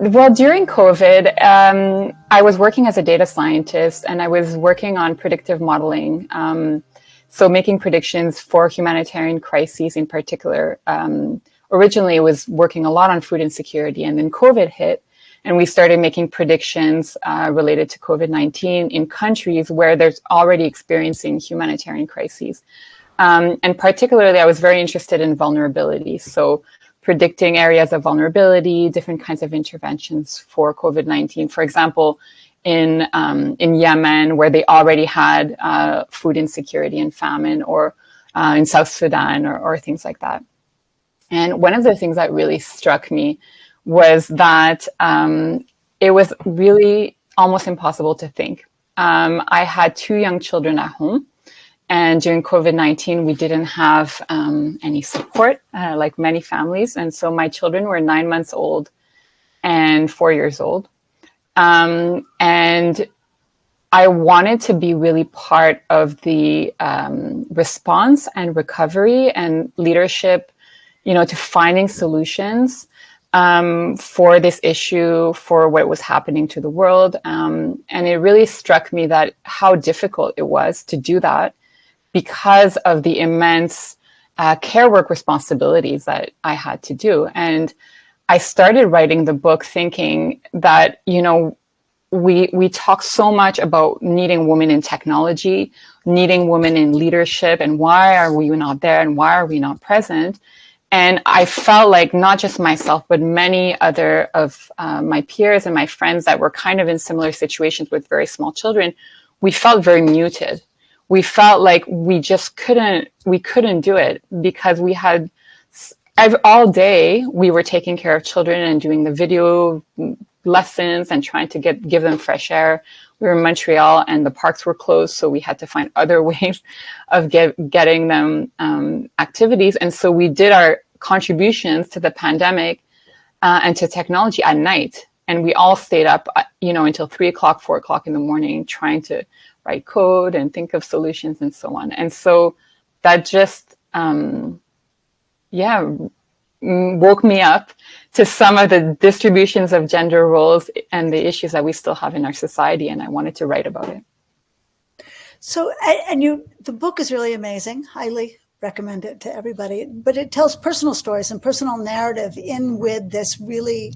Well, during COVID, I was working as a data scientist, and I was working on predictive modeling. So making predictions for humanitarian crises in particular. Originally, I was working a lot on food insecurity, and then COVID hit, and we started making predictions related to COVID-19 in countries where there's already experiencing humanitarian crises. And particularly, I was very interested in vulnerability. So predicting areas of vulnerability, different kinds of interventions for COVID-19. For example, in Yemen, where they already had food insecurity and famine, or in South Sudan, or things like that. And one of the things that really struck me was that it was really almost impossible to think. I had 2 young children at home. And during COVID-19, we didn't have any support, like many families. And so my children were 9 months old and 4 years old. And I wanted to be really part of the response and recovery and leadership, to finding solutions for this issue, for what was happening to the world. And it really struck me that how difficult it was to do that, because of the immense care work responsibilities that I had to do. And I started writing the book thinking that, we talk so much about needing women in technology, needing women in leadership, and why are we not there, and why are we not present? And I felt like not just myself, but many other of my peers and my friends that were kind of in similar situations with very small children, we felt very muted. We felt like we just couldn't do it, because we had all day we were taking care of children and doing the video lessons and trying to give them fresh air. We were in Montreal and the parks were closed, so we had to find other ways of getting them activities. And so we did our contributions to the pandemic and to technology at night. And we all stayed up, until 3 o'clock, 4 o'clock in the morning, trying to write code and think of solutions and so on. And so that just, woke me up to some of the distributions of gender roles and the issues that we still have in our society. And I wanted to write about it. So, the book is really amazing. Highly recommend it to everybody. But it tells personal stories and personal narrative in with this really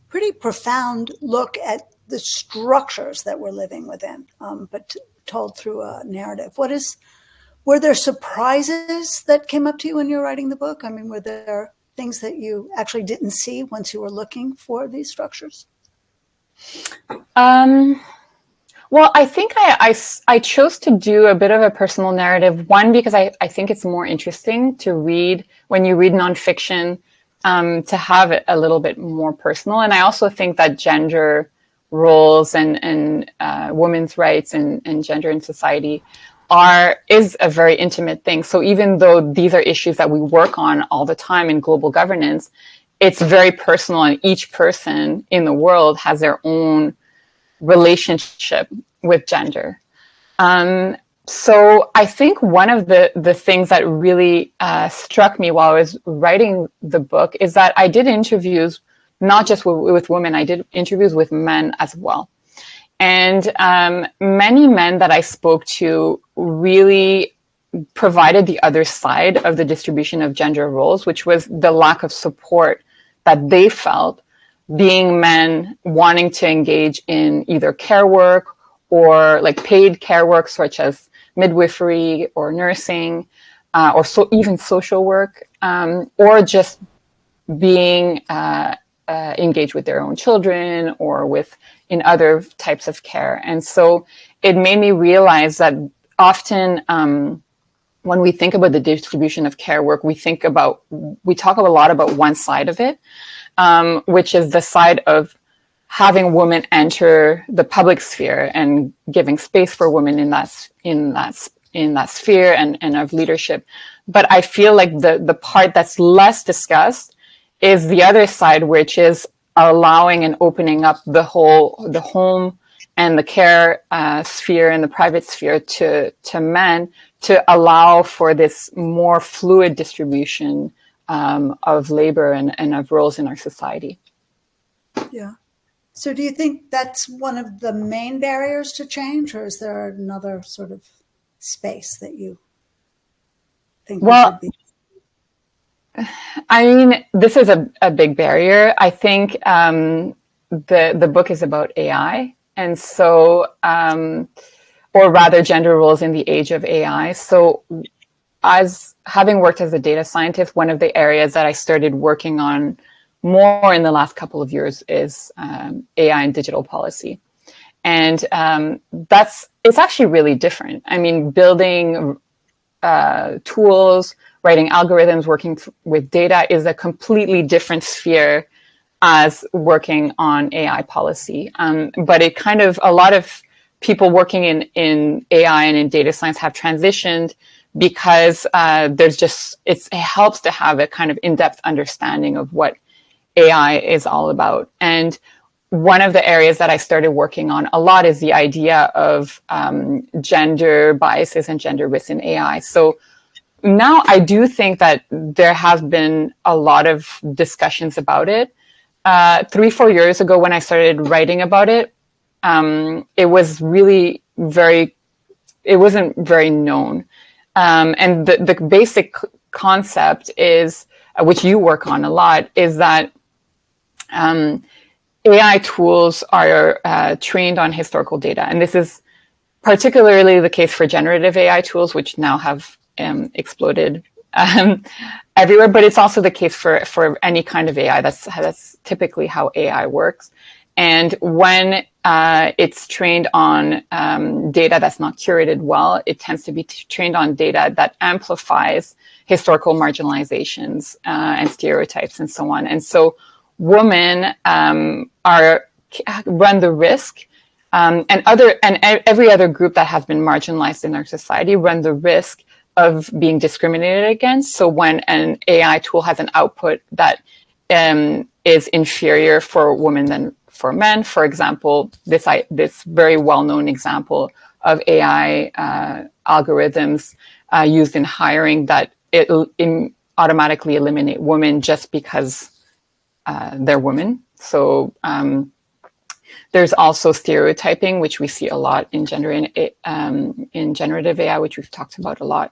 pretty profound look at the structures that we're living within, but told through a narrative. Were there surprises that came up to you when you were writing the book? I mean, were there things that you actually didn't see once you were looking for these structures? Well, I think I chose to do a bit of a personal narrative. One, because I think it's more interesting to read when you read nonfiction, to have it a little bit more personal. And I also think that gender roles and women's rights and gender in society is a very intimate thing. So even though these are issues that we work on all the time in global governance, it's very personal, and each person in the world has their own relationship with gender. So I think one of the things that really struck me while I was writing the book is that I did interviews, not just with women, I did interviews with men as well. And many men that I spoke to really provided the other side of the distribution of gender roles, which was the lack of support that they felt, being men wanting to engage in either care work or like paid care work, such as midwifery or nursing, or even social work, or just being engaged with their own children or in other types of care. And so it made me realize that often when we think about the distribution of care work, we talk a lot about one side of it, which is the side of having women enter the public sphere and giving space for women in that sphere and of leadership. But I feel like the part that's less discussed is the other side, which is allowing and opening up the home and the care sphere and the private sphere to men, to allow for this more fluid distribution of labor and of roles in our society. Yeah. So do you think that's one of the main barriers to change, or is there another sort of space that you think we Well, should be? I mean, this is a big barrier. I think the book is about AI, and so, or rather, gender roles in the age of AI. So, as having worked as a data scientist, one of the areas that I started working on more in the last couple of years is AI and digital policy. And it's actually really different. I mean, building tools, writing algorithms, working with data is a completely different sphere as working on AI policy. But it kind of, a lot of people working in AI and in data science have transitioned because it helps to have a kind of in-depth understanding of what AI is all about. And one of the areas that I started working on a lot is the idea of gender biases and gender risks in AI. So now I do think that there have been a lot of discussions about it. 3-4 years ago, when I started writing about it, it was really it wasn't very known. And the basic concept is, which you work on a lot, is that AI tools are trained on historical data. And this is particularly the case for generative AI tools, which now have exploded everywhere. But it's also the case for any kind of AI. That's typically how AI works. And when it's trained on data that's not curated well, it tends to be trained on data that amplifies historical marginalizations and stereotypes and so on. And so women run the risk, and every other group that has been marginalized in our society run the risk of being discriminated against. So when an AI tool has an output that is inferior for women than for men, for example, this very well-known example of AI algorithms used in hiring that automatically eliminate women just because they're women. So there's also stereotyping, which we see a lot in in generative AI, which we've talked about a lot.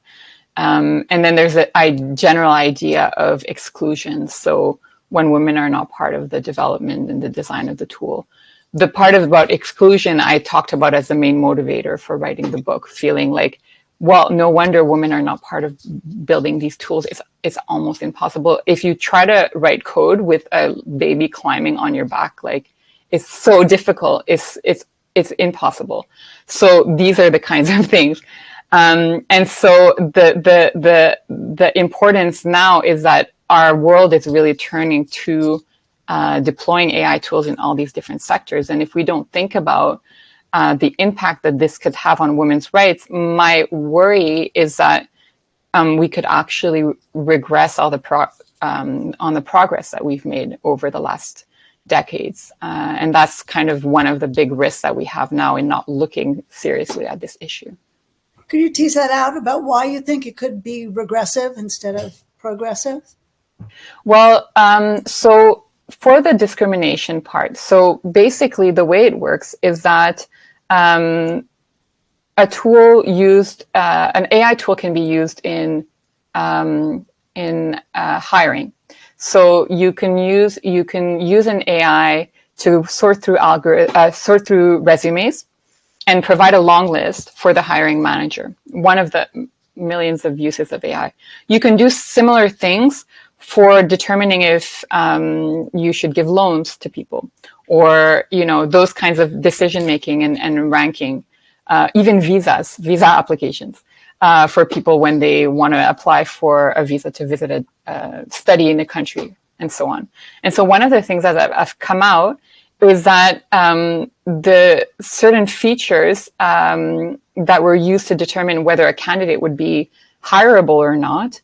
And then there's a general idea of exclusion. So when women are not part of the development and the design of the tool. The part about exclusion I talked about as the main motivator for writing the book, feeling like, well, no wonder women are not part of building these tools. It's almost impossible. If you try to write code with a baby climbing on your back, like, it's so difficult. It's impossible. So these are the kinds of things. And so the importance now is that our world is really turning to deploying AI tools in all these different sectors. And if we don't think about the impact that this could have on women's rights, my worry is that we could actually regress all on the progress that we've made over the last decades. And that's kind of one of the big risks that we have now in not looking seriously at this issue. Could you tease that out about why you think it could be regressive instead of progressive? Well, so for the discrimination part, so basically the way it works is that a tool used, an AI tool can be used in hiring. So you can use an AI to sort through resumes and provide a long list for the hiring manager. One of the millions of uses of AI. You can do similar things for determining if you should give loans to people, or those kinds of decision making and ranking, even visa applications for people when they want to apply for a visa to visit a study in a country, and so on. And so one of the things that have come out is that the certain features that were used to determine whether a candidate would be hireable or not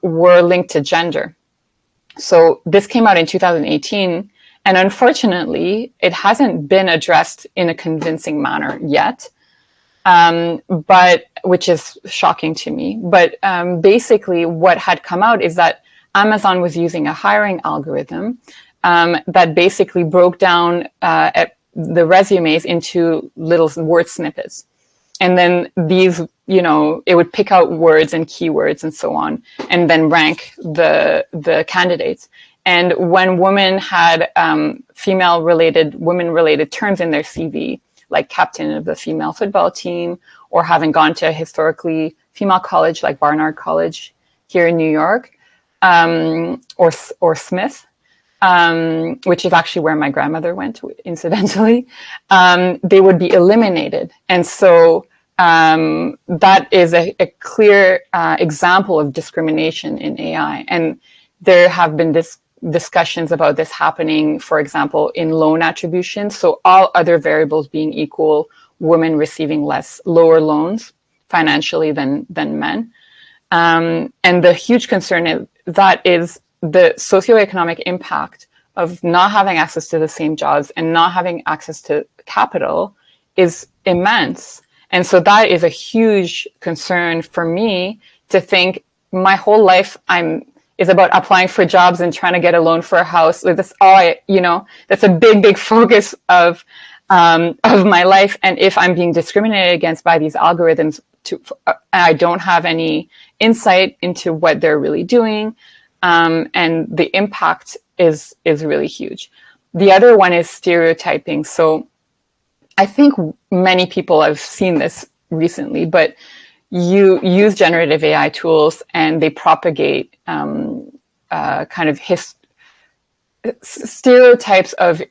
were linked to gender. So this came out in 2018, and unfortunately, it hasn't been addressed in a convincing manner yet, but which is shocking to me. But basically, what had come out is that Amazon was using a hiring algorithm that basically broke down the resumes into little word snippets. And then these, it would pick out words and keywords and so on, and then rank the candidates. And when women had women-related terms in their CV, like captain of the female football team, or having gone to a historically female college like Barnard College here in New York, or Smith, which is actually where my grandmother went, incidentally, they would be eliminated. And so that is a clear example of discrimination in AI. And there have been discussions about this happening, for example, in loan attribution. So all other variables being equal, women receiving lower loans financially than men. And the huge concern is the socioeconomic impact of not having access to the same jobs and not having access to capital is immense. And so that is a huge concern for me, to think my whole life is about applying for jobs and trying to get a loan for a house. That's all that's a big focus of my life. And if I'm being discriminated against by these algorithms, I don't have any insight into what they're really doing. And the impact is really huge. The other one is stereotyping. So I think many people have seen this recently, but you use generative AI tools and they propagate stereotypes of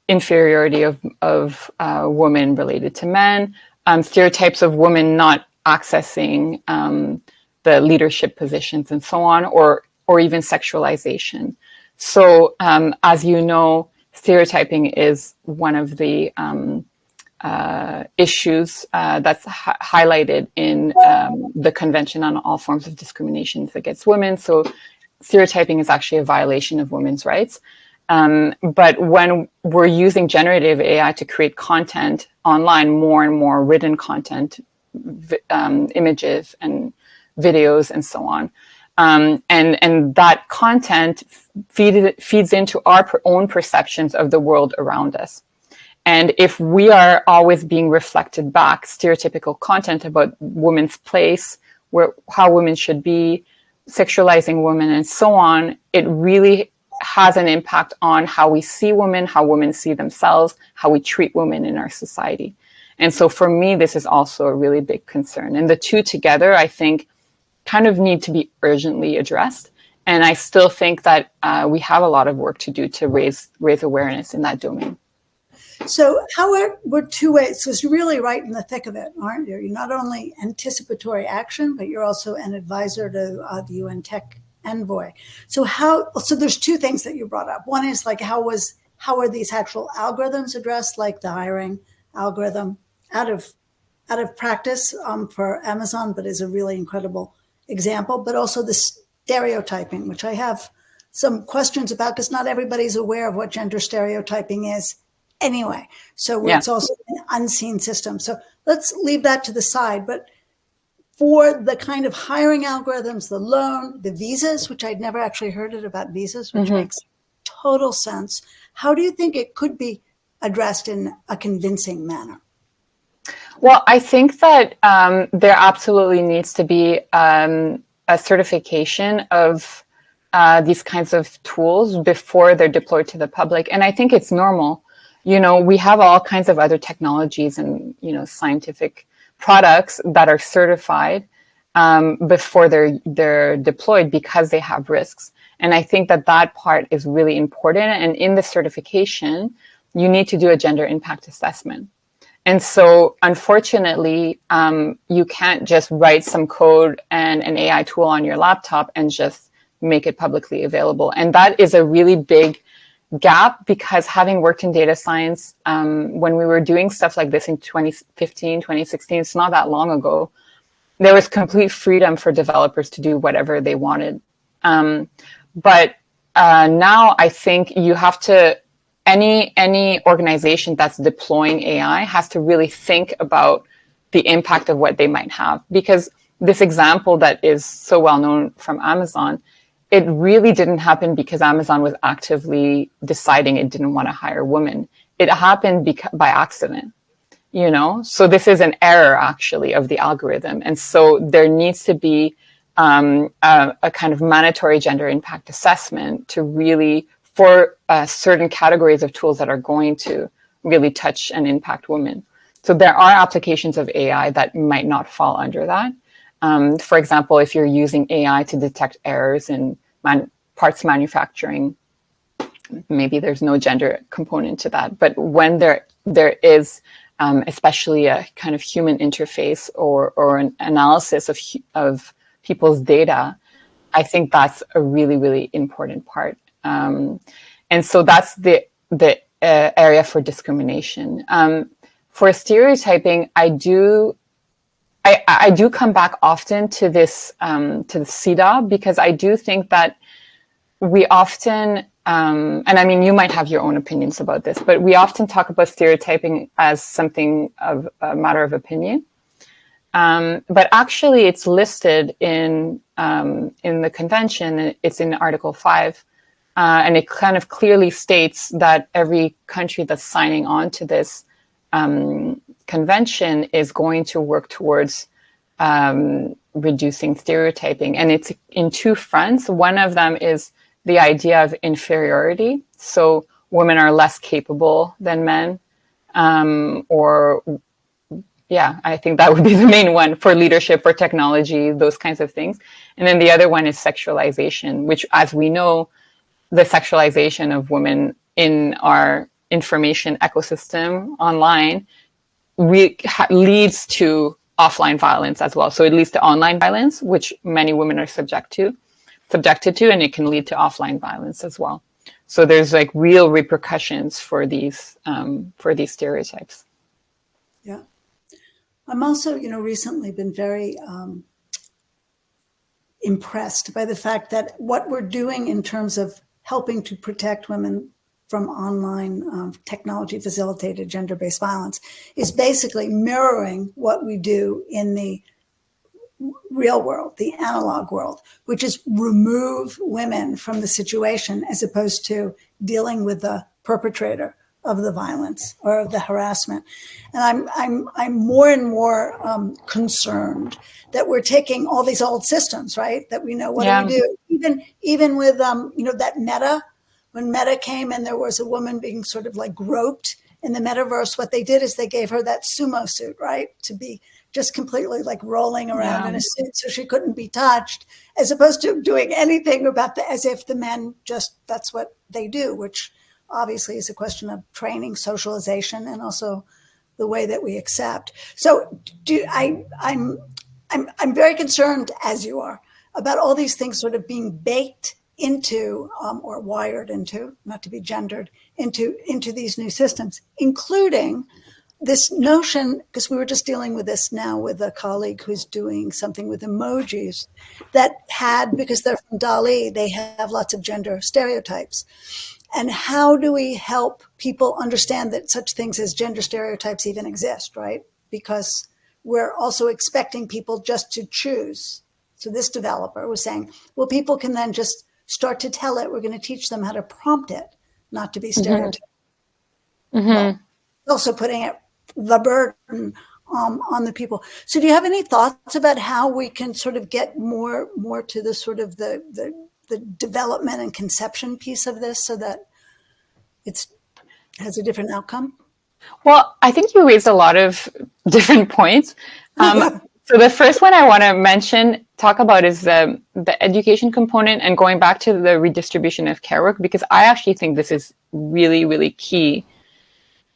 inferiority of women related to men, stereotypes of women not accessing the leadership positions and so on, or even sexualization. So as you know, stereotyping is one of the issues that's highlighted in the Convention on All Forms of Discrimination Against Women. So stereotyping is actually a violation of women's rights. But when we're using generative AI to create content online, more and more written content, images and videos and so on, and that content feeds into our own perceptions of the world around us. And if we are always being reflected back stereotypical content about women's place, how women should be, sexualizing women and so on, it really has an impact on how we see women, how women see themselves, how we treat women in our society. And so for me, this is also a really big concern. And the two together, I think, kind of need to be urgently addressed. And I still think that we have a lot of work to do to raise awareness in that domain. So we're two ways, because you're really right in the thick of it, aren't you? You're not only anticipatory action, but you're also an advisor to the UN Tech Envoy. So there's two things that you brought up. One is like, how are these actual algorithms addressed, like the hiring algorithm out of practice for Amazon, but is a really incredible example, but also the stereotyping, which I have some questions about, because not everybody's aware of what gender stereotyping is anyway. So It's also an unseen system. So let's leave that to the side. But for the kind of hiring algorithms, the loan, the visas, which I'd never actually heard about visas, which makes total sense. How do you think it could be addressed in a convincing manner? Well, I think that there absolutely needs to be a certification of these kinds of tools before they're deployed to the public. And I think it's normal. We have all kinds of other technologies and, scientific products that are certified before they're deployed, because they have risks. And I think that part is really important. And in the certification, you need to do a gender impact assessment. And so, unfortunately, you can't just write some code and an AI tool on your laptop and just make it publicly available. And that is a really big gap, because having worked in data science, when we were doing stuff like this in 2015, 2016, it's not that long ago, there was complete freedom for developers to do whatever they wanted. But now I think you have to, any organization that's deploying AI has to really think about the impact of what they might have. Because this example that is so well known from Amazon, it really didn't happen because Amazon was actively deciding it didn't want to hire women. It happened by accident, you know? So this is an error, actually, of the algorithm. And so there needs to be a kind of mandatory gender impact assessment to really, for certain categories of tools that are going to really touch and impact women. So there are applications of AI that might not fall under that. For example, if you're using AI to detect errors in parts manufacturing, maybe there's no gender component to that. But when there is, especially a kind of human interface or an analysis of people's data, I think that's a really, really important part. And so that's the area for discrimination. For stereotyping, I do come back often to this, to the CEDAW, because I do think that we often, and I mean, you might have your own opinions about this, but we often talk about stereotyping as something of a matter of opinion. But actually it's listed in the convention. It's in Article 5. And it kind of clearly states that every country that's signing on to this convention is going to work towards reducing stereotyping. And it's in two fronts. One of them is the idea of inferiority. So women are less capable than men. I think that would be the main one, for leadership, for technology, those kinds of things. And then the other one is sexualization, which, as we know, the sexualization of women in our information ecosystem online leads to offline violence as well. So it leads to online violence, which many women are subjected to, and it can lead to offline violence as well. So there's like real repercussions for these stereotypes. Yeah. I'm also, recently been very impressed by the fact that what we're doing in terms of helping to protect women from online technology-facilitated gender-based violence is basically mirroring what we do in the real world, the analog world, which is remove women from the situation as opposed to dealing with the perpetrator of the violence or of the harassment. And I'm more and more concerned that we're taking all these old systems, right? That we know what do we do? Even with that Meta, when Meta came and there was a woman being sort of like groped in the metaverse, what they did is they gave her that sumo suit, right? To be just completely like rolling around in a suit so she couldn't be touched, as opposed to doing anything about as if the men just, that's what they do, which obviously is a question of training, socialization, and also the way that we accept. So I'm very concerned, as you are, about all these things sort of being baked into or wired into, not to be gendered, into these new systems, including this notion, because we were just dealing with this now with a colleague who's doing something with emojis that had, because they're from DALL-E, they have lots of gender stereotypes. And how do we help people understand that such things as gender stereotypes even exist, right? Because we're also expecting people just to choose. So this developer was saying, well, people can then just start to tell it. We're going to teach them how to prompt it, not to be stereotyped. Mm-hmm. Well, also putting the burden on the people. So do you have any thoughts about how we can sort of get more to the sort of the development and conception piece of this so that it has a different outcome? Well, I think you raised a lot of different points. So the first one I want to talk about is the education component, and going back to the redistribution of care work, because I actually think this is really, really key,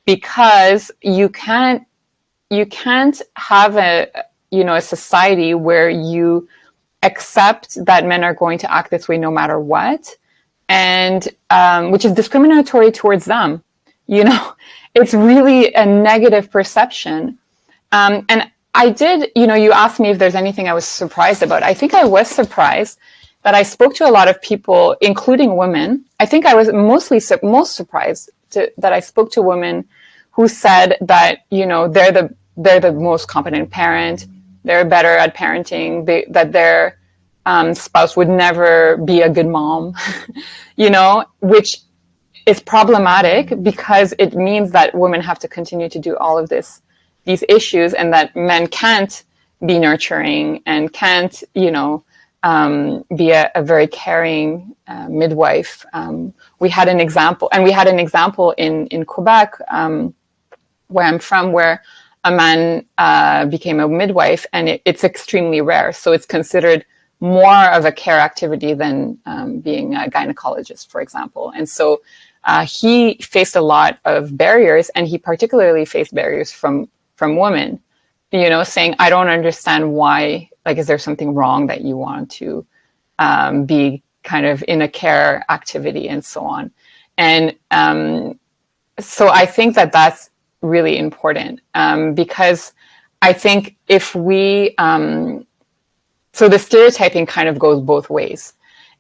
because you can't have a society where you accept that men are going to act this way no matter what, and which is discriminatory towards them. It's really a negative perception. And I did, you asked me if there's anything I was surprised about. I think I was surprised that I spoke to a lot of people, including women. I think I was most surprised that I spoke to women who said that, they're the most competent parent, they're better at parenting, that they're spouse would never be a good mom, which is problematic because it means that women have to continue to do all of these issues, and that men can't be nurturing and can't, be a very caring midwife. We had an example in Quebec, where I'm from, where a man became a midwife, and it's extremely rare. So it's considered more of a care activity than being a gynecologist, for example. And so he faced a lot of barriers, and he particularly faced barriers from women, saying, I don't understand why, is there something wrong that you want to be kind of in a care activity and so on. And so I think that that's really important, because I think if we, so the stereotyping kind of goes both ways.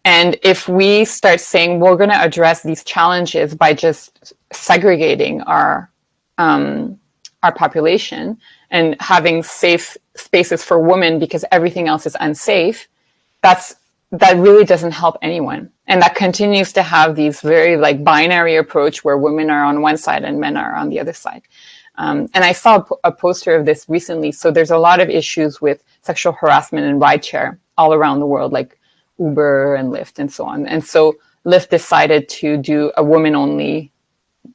And if we start saying we're going to address these challenges by just segregating our population and having safe spaces for women because everything else is unsafe, that really doesn't help anyone. And that continues to have these very binary approach where women are on one side and men are on the other side. And I saw a poster of this recently. So there's a lot of issues with sexual harassment in rideshare all around the world, like Uber and Lyft and so on. And so Lyft decided to do a women-only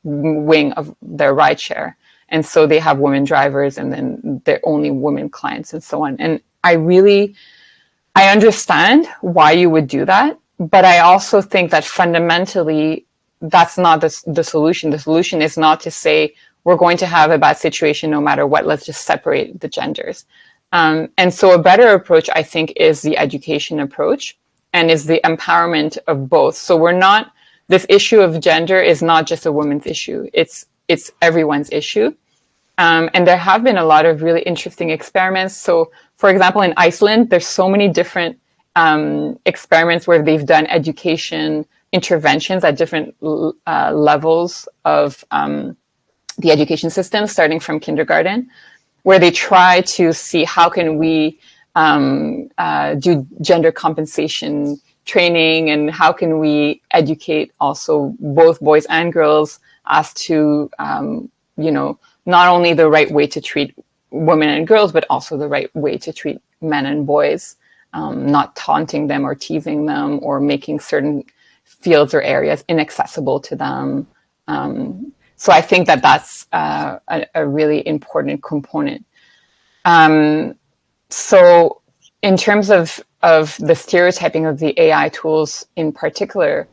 wing of their rideshare. And so they have women drivers and then they're only women clients and so on. And I understand why you would do that, but I also think that fundamentally that's not the solution. The solution is not to say we're going to have a bad situation no matter what, let's just separate the genders. And so a better approach, I think, is the education approach and is the empowerment of both. So this issue of gender is not just a woman's issue. It's everyone's issue. And there have been a lot of really interesting experiments. So, for example, in Iceland, there's so many different experiments where they've done education interventions at different levels of the education system, starting from kindergarten, where they try to see how can we do gender compensation training and how can we educate also both boys and girls as to, not only the right way to treat women and girls, but also the right way to treat men and boys, not taunting them or teasing them or making certain fields or areas inaccessible to them. So I think that that's a really important component. So in terms of the stereotyping of the AI tools in particular,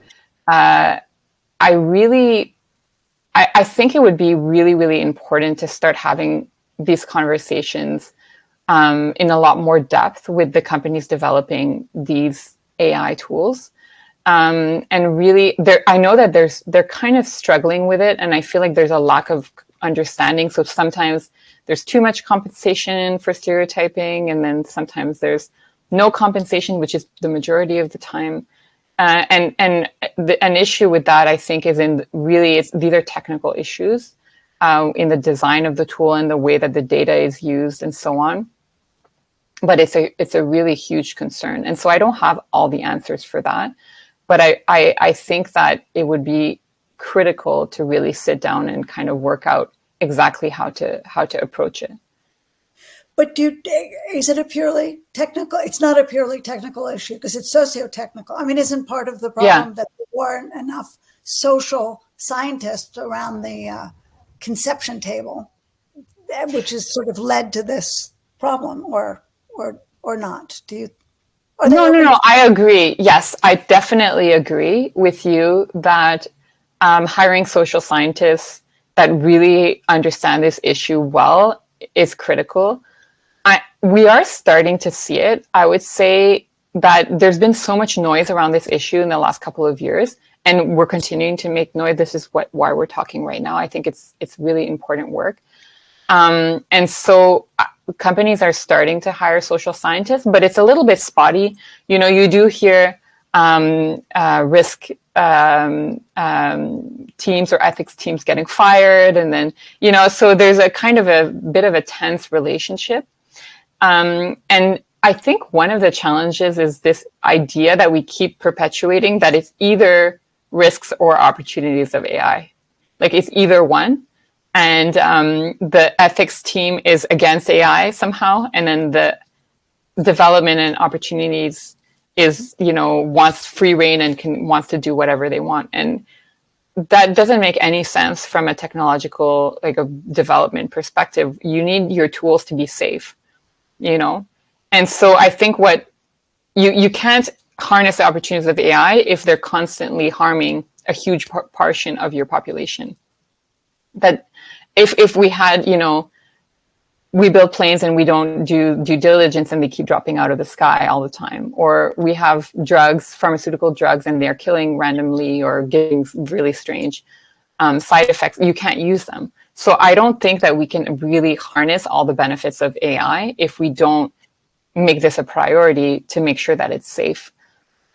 I think it would be really, really important to start having these conversations in a lot more depth with the companies developing these AI tools. And really, I know that they're kind of struggling with it, and I feel like there's a lack of understanding. So sometimes there's too much compensation for stereotyping, and then sometimes there's no compensation, which is the majority of the time. And an issue with that, I think, is these are technical issues in the design of the tool and the way that the data is used and so on. But it's a really huge concern. And so I don't have all the answers for that. But I think that it would be critical to really sit down and kind of work out exactly how to approach it. But is it a purely technical? It's not a purely technical issue because it's socio-technical. I mean, isn't part of the problem that there weren't enough social scientists around the conception table, which has sort of led to this problem, or not? Do you? No. I agree. Yes, I definitely agree with you that hiring social scientists that really understand this issue well is critical. We are starting to see it. I would say that there's been so much noise around this issue in the last couple of years, and we're continuing to make noise. This is why we're talking right now. I think it's really important work. And so companies are starting to hire social scientists, but it's a little bit spotty. You do hear risk teams or ethics teams getting fired, and then, so there's a kind of a bit of a tense relationship. And I think one of the challenges is this idea that we keep perpetuating that it's either risks or opportunities of AI. Like it's either one. And the ethics team is against AI somehow. And then the development and opportunities is, wants free reign and wants to do whatever they want. And that doesn't make any sense from a technological, like a development perspective. You need your tools to be safe, And so I think what you can't harness the opportunities of AI if they're constantly harming a huge portion of your population. That if we had, we build planes and we don't do due diligence and they keep dropping out of the sky all the time, or we have drugs, pharmaceutical drugs, and they're killing randomly or getting really strange side effects, you can't use them. So I don't think that we can really harness all the benefits of AI if we don't make this a priority to make sure that it's safe.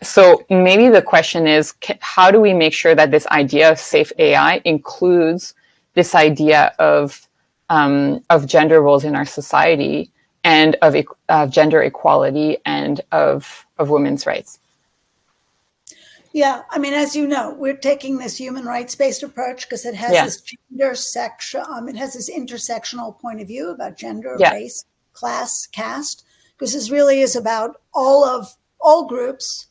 So maybe the question is, how do we make sure that this idea of safe AI includes this idea of gender roles in our society and of gender equality and of women's rights? Yeah, I mean, as you know, we're taking this human rights-based approach because it has this it has this intersectional point of view about gender, race, class, caste, because this really is about all groups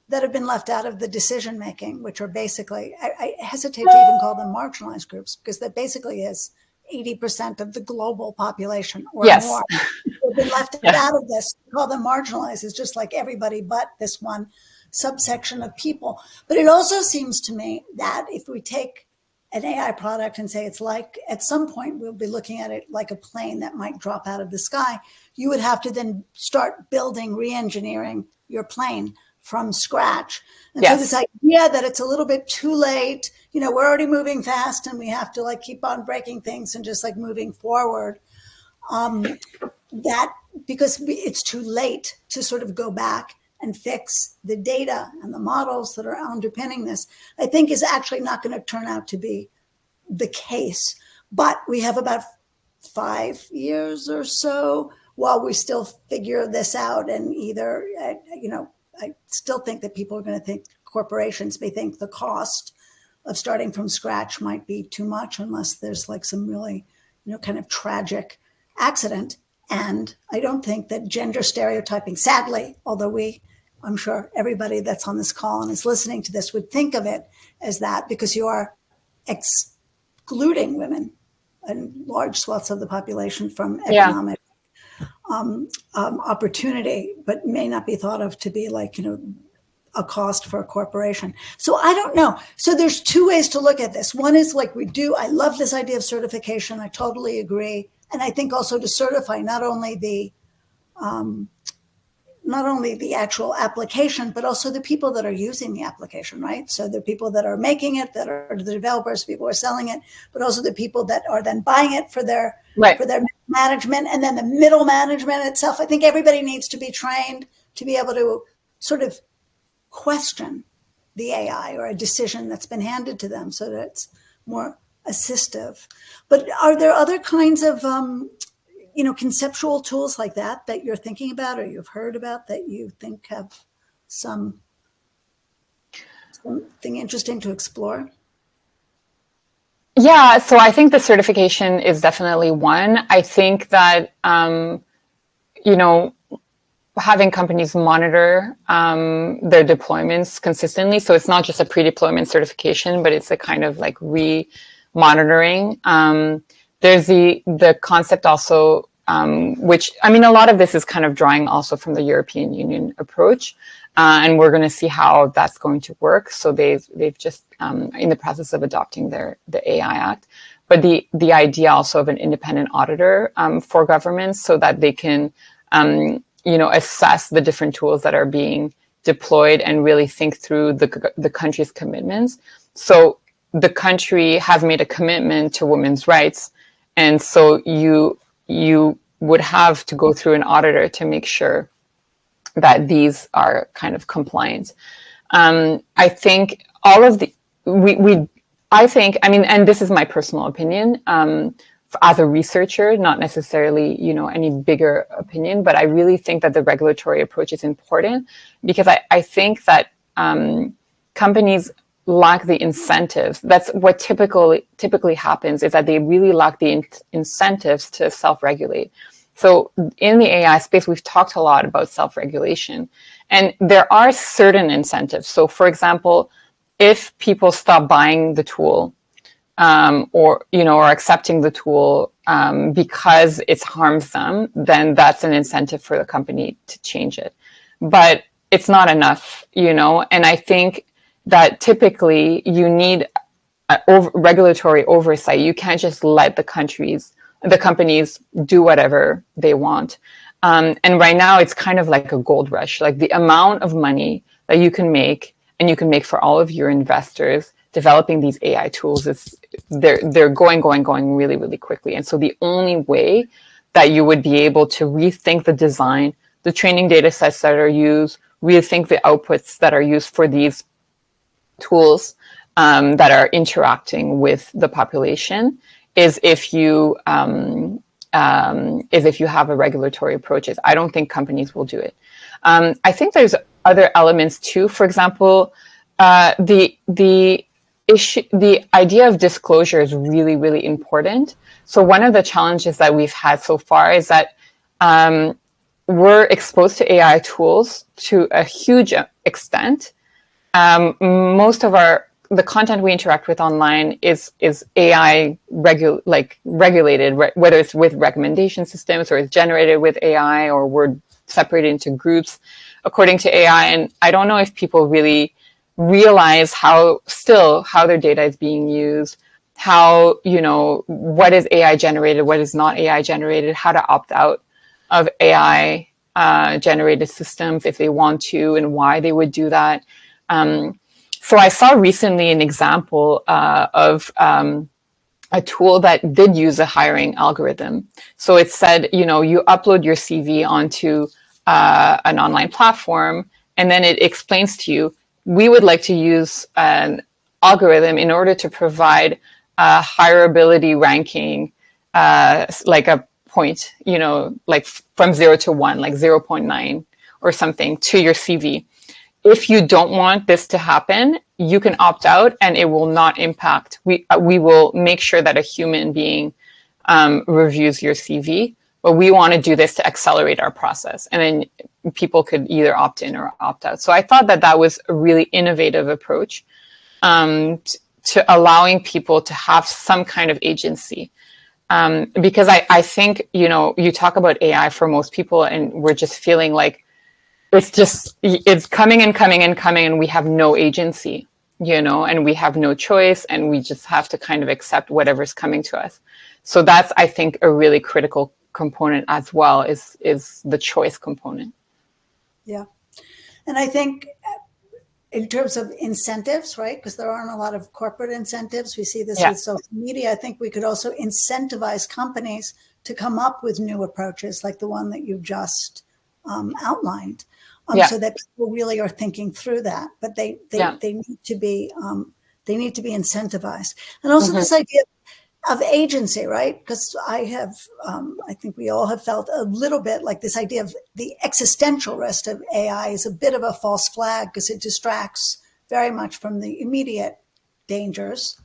that have been left out of the decision making, which are basically, I hesitate to even call them marginalized groups, because that basically is 80% of the global population or more. They've been left out of this. We call them marginalized. It's just like everybody but this one subsection of people. But it also seems to me that if we take an AI product and say it's like, at some point we'll be looking at it like a plane that might drop out of the sky, you would have to then start building, re-engineering your plane from scratch. And so this idea that it's a little bit too late, we're already moving fast and we have to like keep on breaking things and just like moving forward, that because it's too late to sort of go back and fix the data and the models that are underpinning this, I think is actually not going to turn out to be the case. But we have about 5 years or so while we still figure this out. And either, I still think that people are going to think, corporations may think the cost of starting from scratch might be too much unless there's like some really, kind of tragic accident. And I don't think that gender stereotyping, sadly, although I'm sure everybody that's on this call and is listening to this would think of it as that, because you are excluding women and large swaths of the population from economic opportunity, but may not be thought of to be like, a cost for a corporation. So I don't know. So there's two ways to look at this. One is like I love this idea of certification. I totally agree. And I think also to certify not only the actual application, but also the people that are using the application, right? So the people that are making it, that are the developers, people who are selling it, but also the people that are then buying it for their management, and then the middle management itself. I think everybody needs to be trained to be able to sort of question the AI or a decision that's been handed to them so that it's more assistive. But are there other kinds of conceptual tools like that you're thinking about or you've heard about that you think have something interesting to explore? Yeah, so I think the certification is definitely one. I think that, having companies monitor their deployments consistently. So it's not just a pre-deployment certification, but it's a kind of like re-monitoring. There's the concept also, which, a lot of this is kind of drawing also from the European Union approach. And we're going to see how that's going to work. So they've just in the process of adopting the AI Act. But the idea also of an independent auditor for governments so that they can assess the different tools that are being deployed and really think through the country's commitments. So the country has made a commitment to women's rights. And so you would have to go through an auditor to make sure that these are kind of compliant. I think all of and this is my personal opinion, as a researcher, not necessarily, any bigger opinion, but I really think that the regulatory approach is important, because I think that companies lack the incentives. That's what typically happens, is that they really lack the incentives to self-regulate. So in the AI space, we've talked a lot about self-regulation, and there are certain incentives. So for example, if people stop buying the tool, or accepting the tool because it harms them, then that's an incentive for the company to change it. But it's not enough, and I think that typically you need regulatory oversight. You can't just let the companies do whatever they want. And right now it's kind of like a gold rush. Like the amount of money that you can make, and you can make for all of your investors developing these AI tools, they're going really, really quickly. And so the only way that you would be able to rethink the design, the training data sets that are used, rethink the outputs that are used for these tools that are interacting with the population, is if you have a regulatory approaches. I don't think companies will do it. I think there's other elements too. For example, the idea of disclosure is really, really important. So one of the challenges that we've had so far is that we're exposed to AI tools to a huge extent. Most of the content we interact with online is AI regulated, whether it's with recommendation systems, or it's generated with AI, or we're separated into groups according to AI. And I don't know if people really realize how their data is being used, how, what is AI generated, what is not AI generated, how to opt out of AI generated systems if they want to, and why they would do that. So I saw recently an example of a tool that did use a hiring algorithm. So it said, you upload your CV onto an online platform, and then it explains to you, we would like to use an algorithm in order to provide a hireability ranking, like a point, like from 0 to 1, like 0.9 or something, to your CV. If you don't want this to happen, you can opt out, and it will not impact. We will make sure that a human being reviews your CV, but we want to do this to accelerate our process. And then people could either opt in or opt out. So I thought that was a really innovative approach to allowing people to have some kind of agency. Because I think, you talk about AI for most people, and we're just feeling like it's coming and coming and coming, and we have no agency, and we have no choice, and we just have to kind of accept whatever's coming to us. So that's, I think, a really critical component as well, is the choice component. Yeah. And I think in terms of incentives, right? Because there aren't a lot of corporate incentives. We see this with social media. I think we could also incentivize companies to come up with new approaches like the one that you just outlined, so that people really are thinking through that. But they need to be incentivized, and also this idea of agency, right? Because I think we all have felt a little bit like this idea of the existential risk of AI is a bit of a false flag, because it distracts very much from the immediate dangers.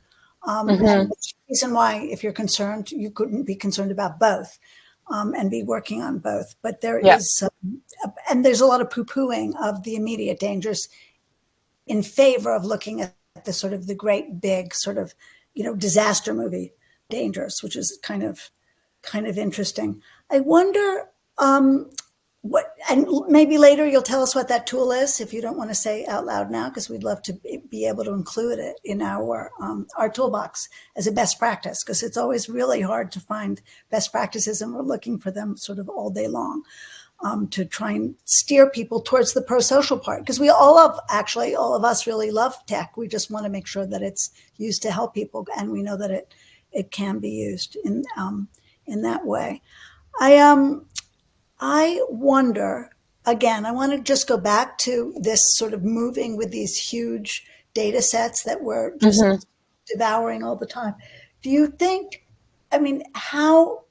And that's the reason why, if you're concerned, you couldn't be concerned about both and be working on both. But there is, and there's a lot of poo-pooing of the immediate dangers in favor of looking at the sort of the great big sort of, disaster movie dangers, which is kind of interesting. I wonder what, and maybe later you'll tell us what that tool is if you don't want to say out loud now, because we'd love to be able to include it in our toolbox as a best practice, because it's always really hard to find best practices, and we're looking for them sort of all day long. To try and steer people towards the pro-social part, because all of us really love tech. We just want to make sure that it's used to help people, and we know that it can be used in that way. I wonder, again, I want to just go back to this sort of moving with these huge data sets that we're just devouring all the time. Do you think I mean, how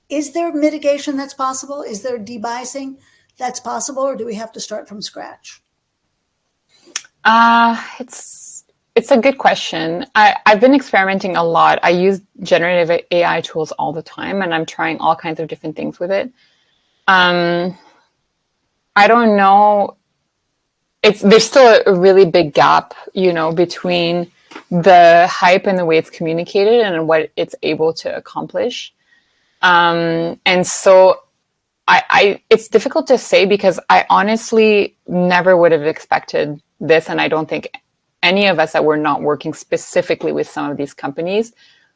is there mitigation that's possible? Is there debiasing that's possible, or do we have to start from scratch? It's a good question. I've been experimenting a lot. I use generative AI tools all the time, and I'm trying all kinds of different things with it. I don't know. There's still a really big gap, between the hype and the way it's communicated and what it's able to accomplish. And so it's difficult to say because I honestly never would have expected this, and I don't think any of us that were not working specifically with some of these companies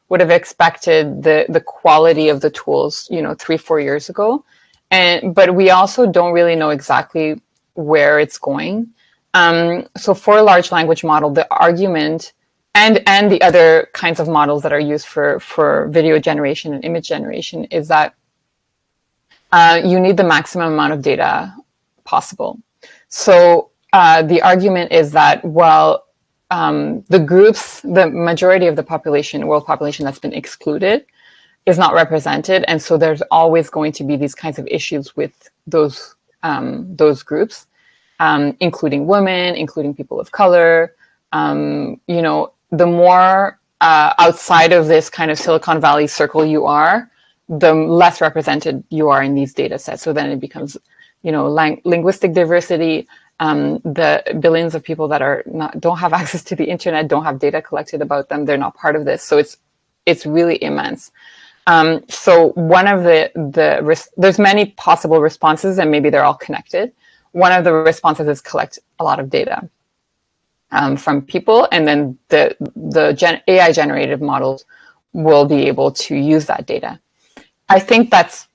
would have expected the quality of the tools, 3-4 years ago. But we also don't really know exactly where it's going. So for a large language model, the argument and the other kinds of models that are used for video generation and image generation is that you need the maximum amount of data possible. So the argument is that, well, the majority of the population, world population that's been excluded is not represented. And so there's always going to be these kinds of issues with those groups, including women, including people of color. The more outside of this kind of Silicon Valley circle you are, the less represented you are in these data sets. So then it becomes, linguistic diversity. The billions of people that don't have access to the internet, don't have data collected about them, they're not part of this. So it's really immense. So one of there's many possible responses, and maybe they're all connected. One of the responses is collect a lot of data from people, and then the AI generated models will be able to use that data. I think that's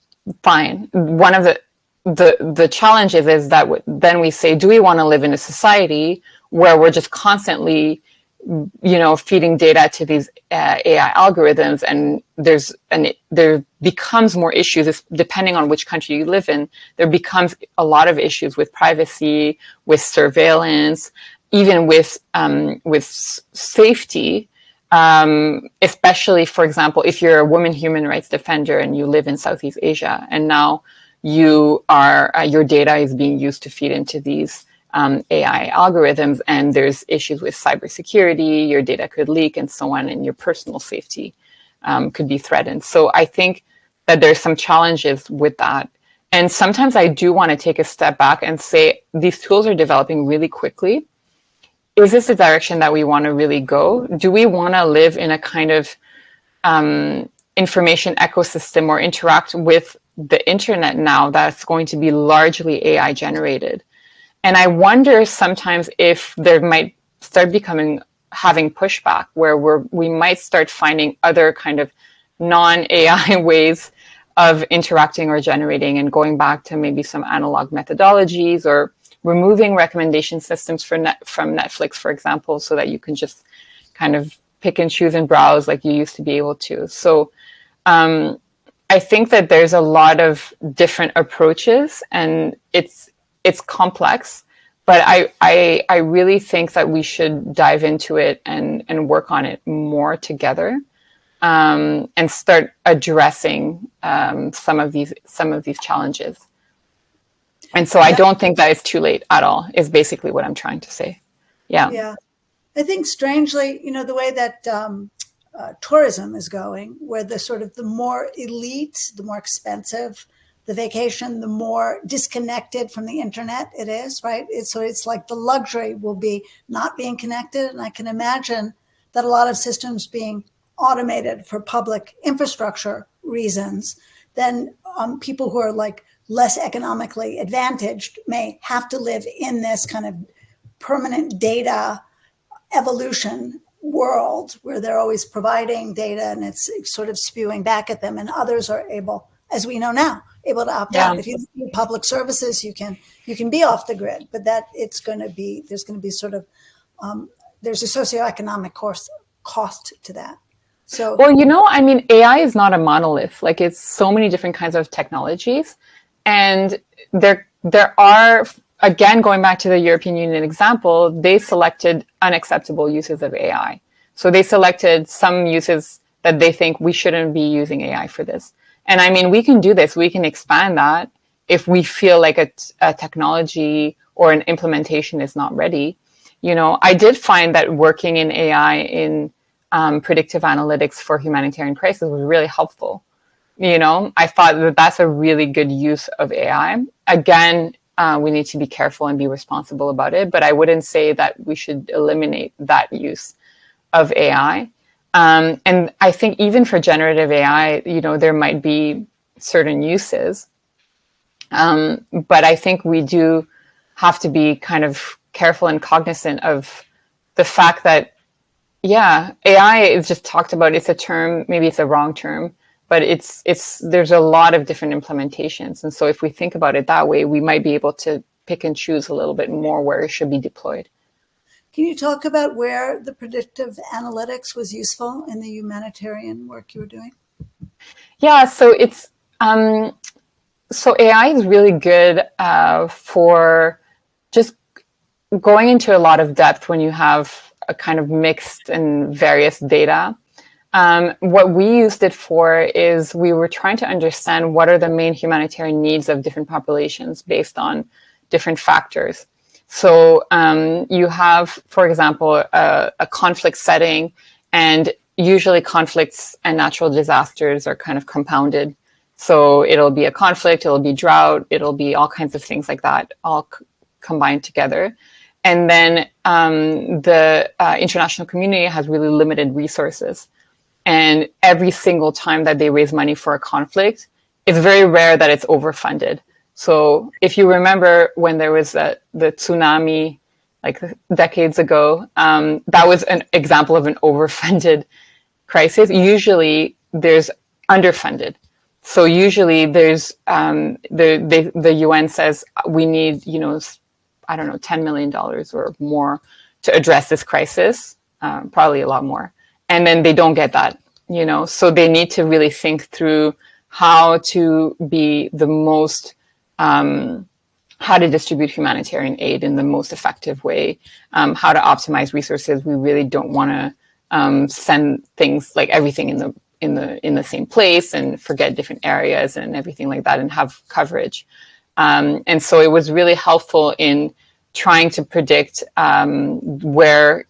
fine. One of the challenges is that then we say, do we want to live in a society where we're just constantly, feeding data to these AI algorithms, and there becomes more issues depending on which country you live in. There becomes a lot of issues with privacy, with surveillance, even with safety. Especially, for example, if you're a woman human rights defender and you live in Southeast Asia, and now your data is being used to feed into these AI algorithms, and there's issues with cybersecurity, your data could leak and so on, and your personal safety could be threatened. So I think that there's some challenges with that. And sometimes I do want to take a step back and say, these tools are developing really quickly. Is this the direction that we want to really go? Do we want to live in a kind of information ecosystem or interact with the internet now that's going to be largely AI generated? And I wonder sometimes if there might start having pushback where we might start finding other kind of non-AI ways of interacting or generating, and going back to maybe some analog methodologies, or removing recommendation systems from Netflix, for example, so that you can just kind of pick and choose and browse like you used to be able to. So I think that there's a lot of different approaches, and it's complex, but I really think that we should dive into it and work on it more together, and start addressing some of these challenges. And so I don't think that it's too late at all, is basically what I'm trying to say. Yeah. Yeah. I think strangely, the way that tourism is going, where the more elite, the more expensive the vacation, the more disconnected from the internet it is, right? So it's like the luxury will be not being connected. And I can imagine that a lot of systems being automated for public infrastructure reasons, then people who are like less economically advantaged may have to live in this kind of permanent data evolution world where they're always providing data and it's sort of spewing back at them, and others are able, as we know now, able to opt out. If you do public services, you can be off the grid, but that there's going to be sort of there's a socioeconomic cost to that. So, well, AI is not a monolith. Like, it's so many different kinds of technologies, and there are, again, going back to the European Union example, they selected unacceptable uses of AI. So they selected some uses that they think we shouldn't be using AI for this. And I mean, we can do this. We can expand that if we feel like a technology or an implementation is not ready. You know, I did find that working in AI in predictive analytics for humanitarian crisis was really helpful. You know, I thought that that's a really good use of AI. Again, we need to be careful and be responsible about it, but I wouldn't say that we should eliminate that use of AI. And I think even for generative AI, you know, there might be certain uses. But I think we do have to be kind of careful and cognizant of the fact that, yeah, AI is just talked about. It's a term, maybe it's a wrong term, but there's a lot of different implementations. And so if we think about it that way, we might be able to pick and choose a little bit more where it should be deployed. Can you talk about where the predictive analytics was useful in the humanitarian work you were doing? Yeah, so so AI is really good for just going into a lot of depth when you have a kind of mixed and various data. What we used it for is we were trying to understand what are the main humanitarian needs of different populations based on different factors. So you have, for example, a conflict setting, and usually conflicts and natural disasters are kind of compounded. So it'll be a conflict, it'll be drought, it'll be all kinds of things like that, all combined together. And then the international community has really limited resources. And every single time that they raise money for a conflict, it's very rare that it's overfunded. So if you remember when there was the tsunami, like decades ago, that was an example of an overfunded crisis. Usually there's underfunded. So usually there's the UN says we need, you know, I don't know, $10 million or more to address this crisis, probably a lot more. And then they don't get that, you know, so they need to really think through how to be the most, how to distribute humanitarian aid in the most effective way, how to optimize resources. We really don't want to send things like everything in the same place and forget different areas and everything like that and have coverage. And so it was really helpful in trying to predict where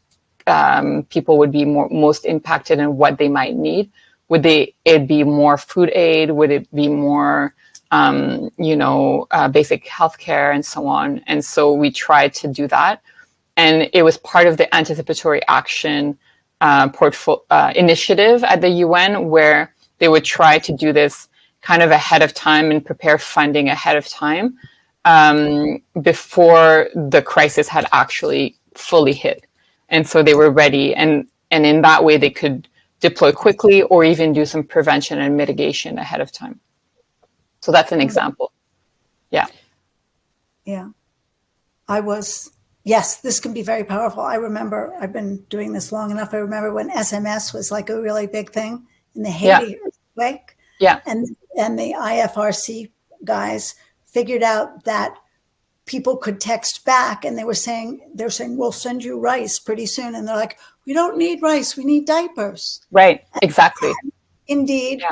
people would be most impacted and what they might need. Would it be more food aid? Would it be more, basic healthcare and so on? And so we tried to do that. And it was part of the Anticipatory Action initiative at the UN, where they would try to do this kind of ahead of time and prepare funding ahead of time before the crisis had actually fully hit. And so they were ready. And in that way, they could deploy quickly or even do some prevention and mitigation ahead of time. So that's an example. Yeah. Yeah. Yes, this can be very powerful. I remember, I've been doing this long enough. I remember when SMS was like a really big thing in the Haiti earthquake. Yeah. And the IFRC guys figured out that people could text back, and they're saying, we'll send you rice pretty soon. And they're like, we don't need rice, we need diapers. Right, exactly. And indeed,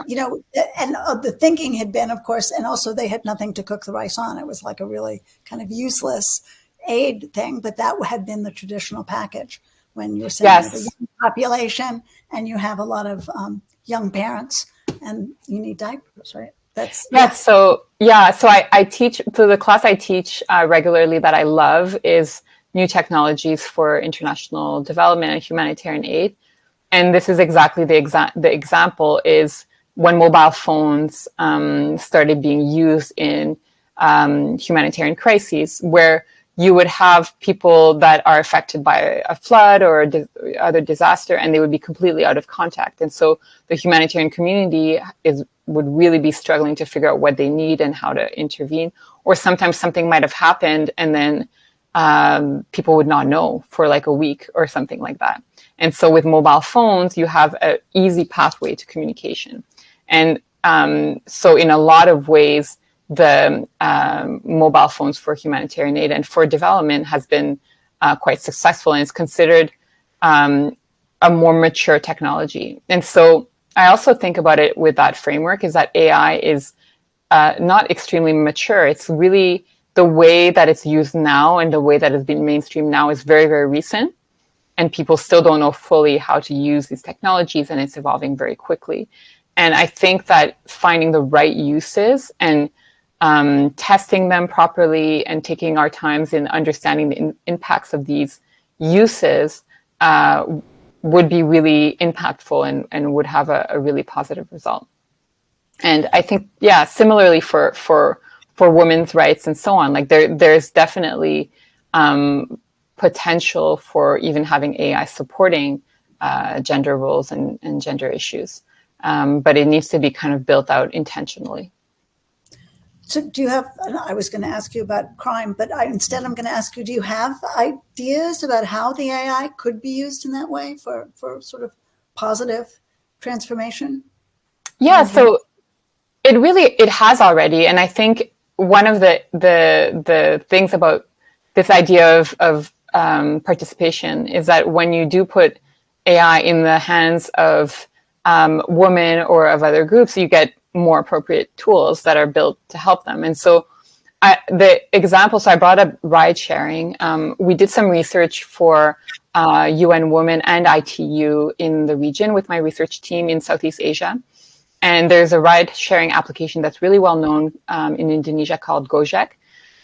and the thinking had been, of course, and also they had nothing to cook the rice on. It was like a really kind of useless aid thing, but that had been the traditional package when you're saying you have a young population and you have a lot of young parents and you need diapers, right? So I teach, so the class I teach regularly that I love is new technologies for international development and humanitarian aid. And this is exactly the example is when mobile phones started being used in humanitarian crises, where you would have people that are affected by a flood or other disaster, and they would be completely out of contact. And so the humanitarian community would really be struggling to figure out what they need and how to intervene. Or sometimes something might have happened and then people would not know for like a week or something like that. And so with mobile phones, you have an easy pathway to communication. And so in a lot of ways, the mobile phones for humanitarian aid and for development has been quite successful, and it's considered a more mature technology. And so I also think about it with that framework is that AI is not extremely mature. It's really the way that it's used now and the way that it's been mainstream now is very, very recent. And people still don't know fully how to use these technologies, and it's evolving very quickly. And I think that finding the right uses and testing them properly and taking our times in understanding the impacts of these uses would be really impactful and would have a really positive result. And I think, yeah, similarly for women's rights and so on, like there's definitely potential for even having AI supporting gender roles and gender issues. But it needs to be kind of built out intentionally. So do you have, I was going to ask you about crime, but instead I'm going to ask you, do you have ideas about how the AI could be used in that way for sort of positive transformation? Yeah, so it has already. And I think one of the things about this idea of participation is that when you do put AI in the hands of women or of other groups, you get more appropriate tools that are built to help them. And so the example, so I brought up ride sharing. We did some research for UN Women and ITU in the region with my research team in Southeast Asia. And there's a ride sharing application that's really well known in Indonesia called Gojek.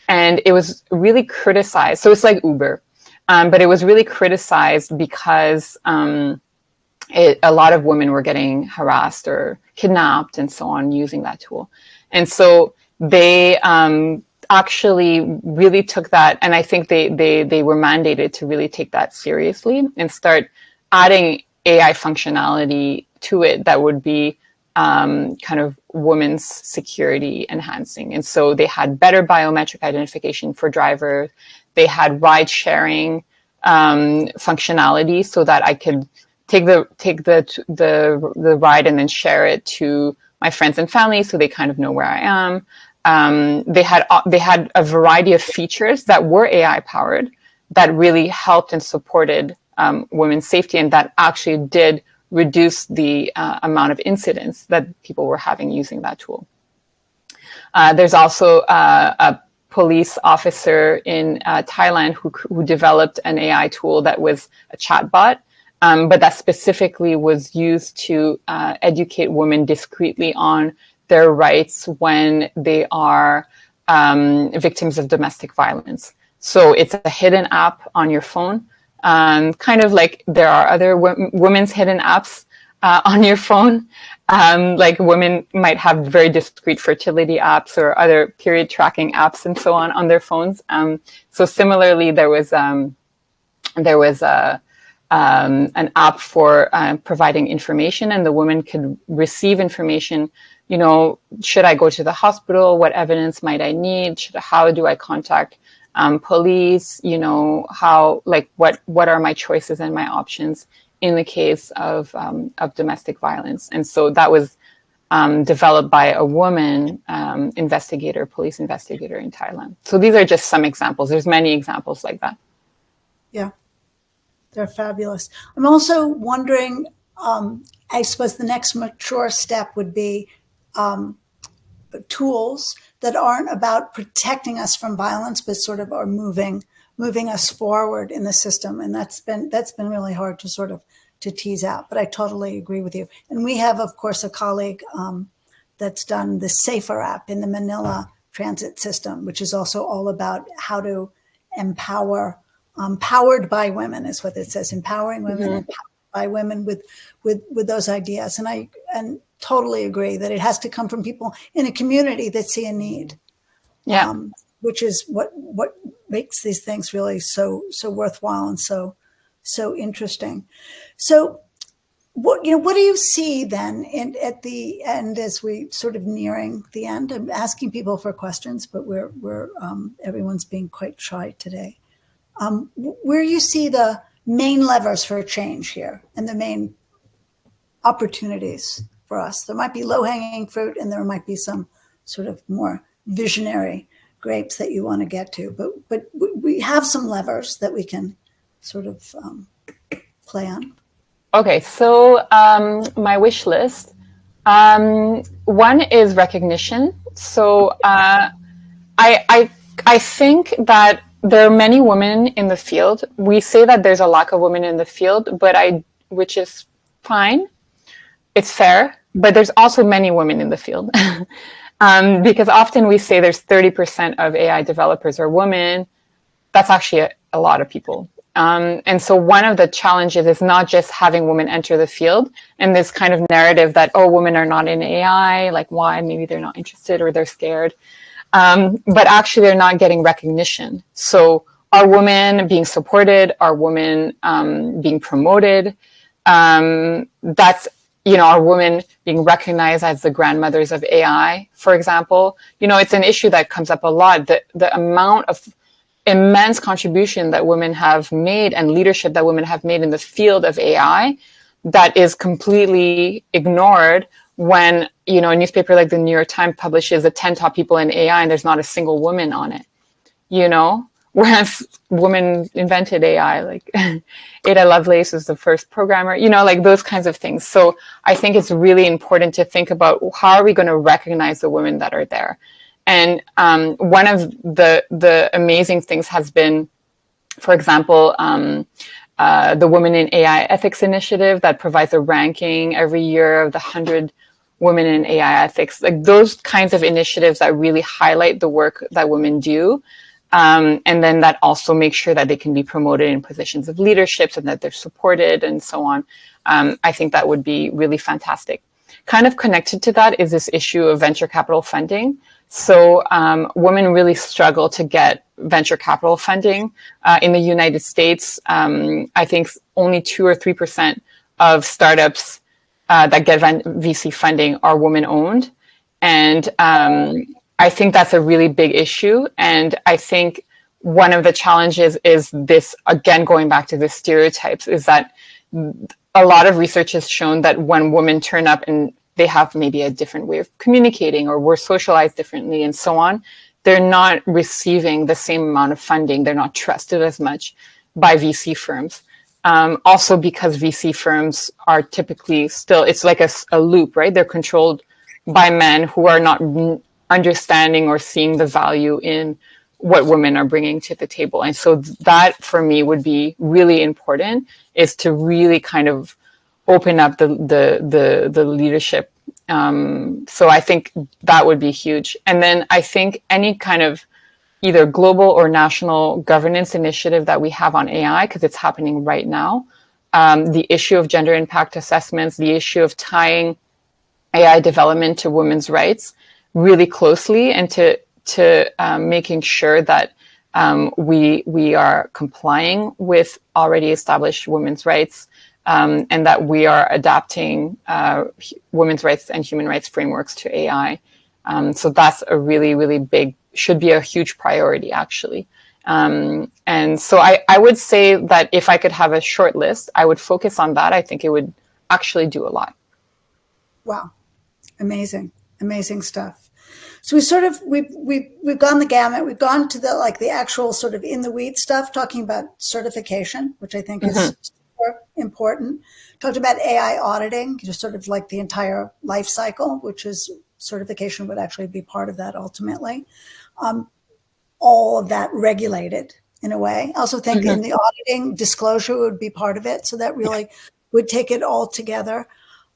And it was really criticized. So it's like Uber, but it was really criticized because a lot of women were getting harassed or kidnapped and so on using that tool. And so they actually really took that, and I think they were mandated to really take that seriously and start adding AI functionality to it that would be kind of women's security enhancing. And so they had better biometric identification for drivers. They had ride sharing functionality so that I could take the ride and then share it to my friends and family so they kind of know where I am. They had a variety of features that were AI powered that really helped and supported women's safety, and that actually did reduce the amount of incidents that people were having using that tool. There's also a police officer in Thailand who developed an AI tool that was a chatbot, but that specifically was used to educate women discreetly on their rights when they are victims of domestic violence. So it's a hidden app on your phone. Kind of like there are other women's hidden apps on your phone. Like women might have very discreet fertility apps or other period tracking apps and so on their phones. So similarly, there was an app for providing information, and the woman could receive information. You know, should I go to the hospital? What evidence might I need? How do I contact police? You know, what are my choices and my options in the case of domestic violence? And so that was developed by a woman police investigator in Thailand. So these are just some examples. There's many examples like that. Yeah, they're fabulous. I'm also wondering, I suppose the next mature step would be tools that aren't about protecting us from violence, but sort of are moving us forward in the system. And that's been really hard to sort of to tease out, but I totally agree with you. And we have, of course, a colleague that's done the Safer app in the Manila transit system, which is also all about how to empower, powered by women is what it says, empowering women, empowered by women with those ideas. And I totally agree that it has to come from people in a community that see a need. Yeah. Which is what makes these things really so worthwhile and so interesting. So what do you see then at the end as we sort of nearing the end? I'm asking people for questions, but we're everyone's being quite shy today. Where you see the main levers for change here and the main opportunities for us? There might be low-hanging fruit and there might be some sort of more visionary grapes that you want to get to, but we have some levers that we can sort of play on. Okay, so my wish list. One is recognition. So I I think that there are many women in the field. We say that there's a lack of women in the field, which is fine. It's fair, but there's also many women in the field. Because often we say there's 30% of AI developers are women. That's actually a lot of people. And so one of the challenges is not just having women enter the field and this kind of narrative that, oh, women are not in AI, like why? Maybe they're not interested or they're scared. But actually they're not getting recognition. So are women being supported? Are women being promoted? That's, are women being recognized as the grandmothers of AI, for example? It's an issue that comes up a lot. The amount of immense contribution that women have made and leadership that women have made in the field of AI that is completely ignored when, a newspaper like the New York Times publishes the 10 top people in AI and there's not a single woman on it, whereas women invented AI, like Ada Lovelace was the first programmer, like those kinds of things. So I think it's really important to think about how are we going to recognize the women that are there. And one of the amazing things has been, for example, the Women in AI Ethics Initiative that provides a ranking every year of the 100 women in AI ethics, like those kinds of initiatives that really highlight the work that women do. And then that also makes sure that they can be promoted in positions of leadership and that they're supported and so on. I think that would be really fantastic. Kind of connected to that is this issue of venture capital funding. So women really struggle to get venture capital funding. In the United States, I think only 2 or 3% of startups that get VC funding are women-owned. And I think that's a really big issue. And I think one of the challenges is this, again, going back to the stereotypes, is that a lot of research has shown that when women turn up and they have maybe a different way of communicating or were socialized differently and so on, they're not receiving the same amount of funding. They're not trusted as much by VC firms. Also because VC firms are typically still, it's like a loop, right? They're controlled by men who are not understanding or seeing the value in what women are bringing to the table. And so that for me would be really important, is to really kind of open up the leadership. So I think that would be huge. And then I think any kind of either global or national governance initiative that we have on AI, because it's happening right now, the issue of gender impact assessments, the issue of tying AI development to women's rights really closely, and to making sure that we are complying with already established women's rights, and that we are adapting women's rights and human rights frameworks to AI. So that's a really, really big, should be a huge priority, actually. And so I would say that if I could have a short list, I would focus on that. I think it would actually do a lot. Wow. Amazing. Amazing stuff. So we've gone the gamut. We've gone to the actual sort of in the weeds stuff, talking about certification, which I think is super important. Talked about AI auditing, just sort of like the entire life cycle, which is certification would actually be part of that ultimately. All of that regulated in a way. I also think in the auditing, disclosure would be part of it. So that really would take it all together.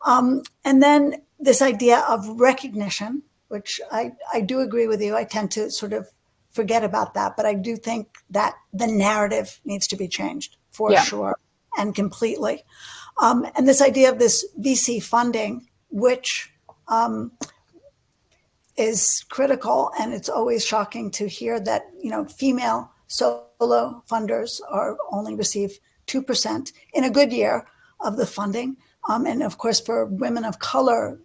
And then this idea of recognition, which I do agree with you. I tend to sort of forget about that, but I do think that the narrative needs to be changed for sure and completely. And this idea of this VC funding, which is critical, and it's always shocking to hear that, female solo funders are only receive 2% in a good year of the funding. And of course, for women of color,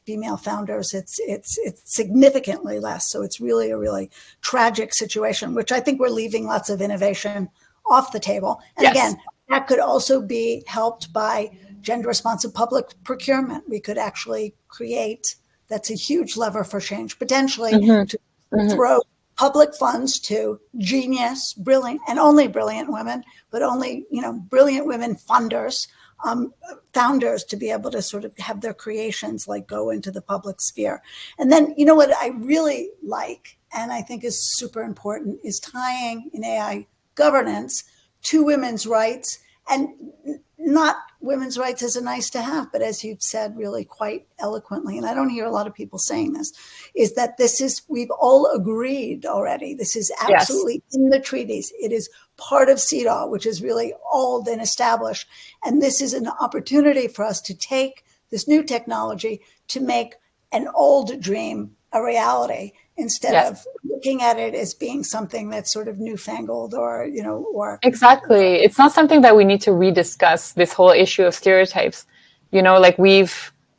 female founders, it's significantly less. So it's really a really tragic situation, which I think we're leaving lots of innovation off the table. And again, that could also be helped by gender responsive public procurement. We could actually create, that's a huge lever for change, potentially to throw public funds to genius, brilliant, and only brilliant women, but only, brilliant women funders founders to be able to sort of have their creations like go into the public sphere. And then, you know, what I really like, and I think is super important, is tying in AI governance to women's rights, and not women's rights as a nice to have, but as you've said really quite eloquently, and I don't hear a lot of people saying this, is that this is, we've all agreed already. This is absolutely in the treaties. It is part of CEDAW, which is really old and established. And this is an opportunity for us to take this new technology to make an old dream a reality, instead of looking at it as being something that's sort of newfangled or, you know, or. Exactly. It's not something that we need to rediscuss, this whole issue of stereotypes. You know, like we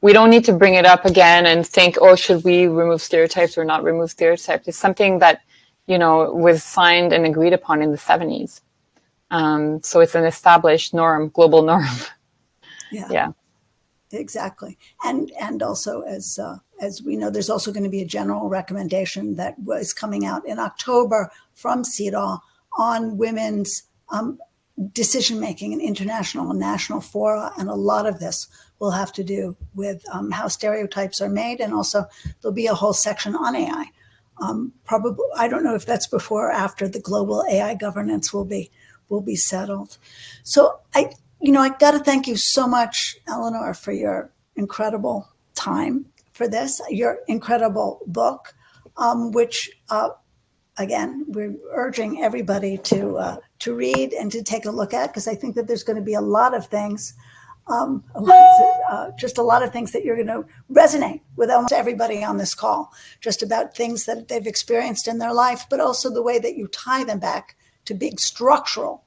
don't need to bring it up again and think, oh, should we remove stereotypes or not remove stereotypes? It's something that, you know, was signed and agreed upon in the 70s. So it's an established norm, global norm. Yeah. Exactly. And also, as we know, there's also going to be a general recommendation that was coming out in October from CEDAW on women's decision-making in international and national fora. And a lot of this will have to do with how stereotypes are made. And also there'll be a whole section on AI. Probably, I don't know if that's before or after the global AI governance will be settled. So I got to thank you so much, Eleonore, for your incredible time for this, your incredible book, which, again, we're urging everybody to read and to take a look at, because I think that there's going to be a lot of things, just a lot of things that you're going to resonate with almost everybody on this call, just about things that they've experienced in their life, but also the way that you tie them back to big structural,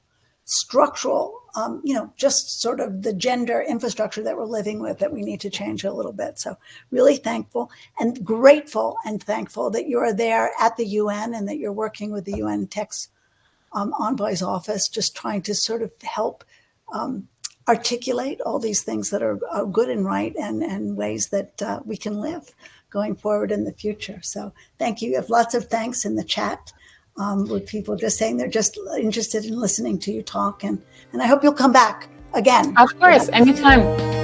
just sort of the gender infrastructure that we're living with that we need to change a little bit. So really thankful and grateful and thankful that you are there at the UN and that you're working with the UN Tech's Envoy's office, just trying to sort of help articulate all these things that are good and right, and ways that we can live going forward in the future. So thank you. You have lots of thanks in the chat. With people just saying they're just interested in listening to you talk. And I hope you'll come back again. Of course, anytime.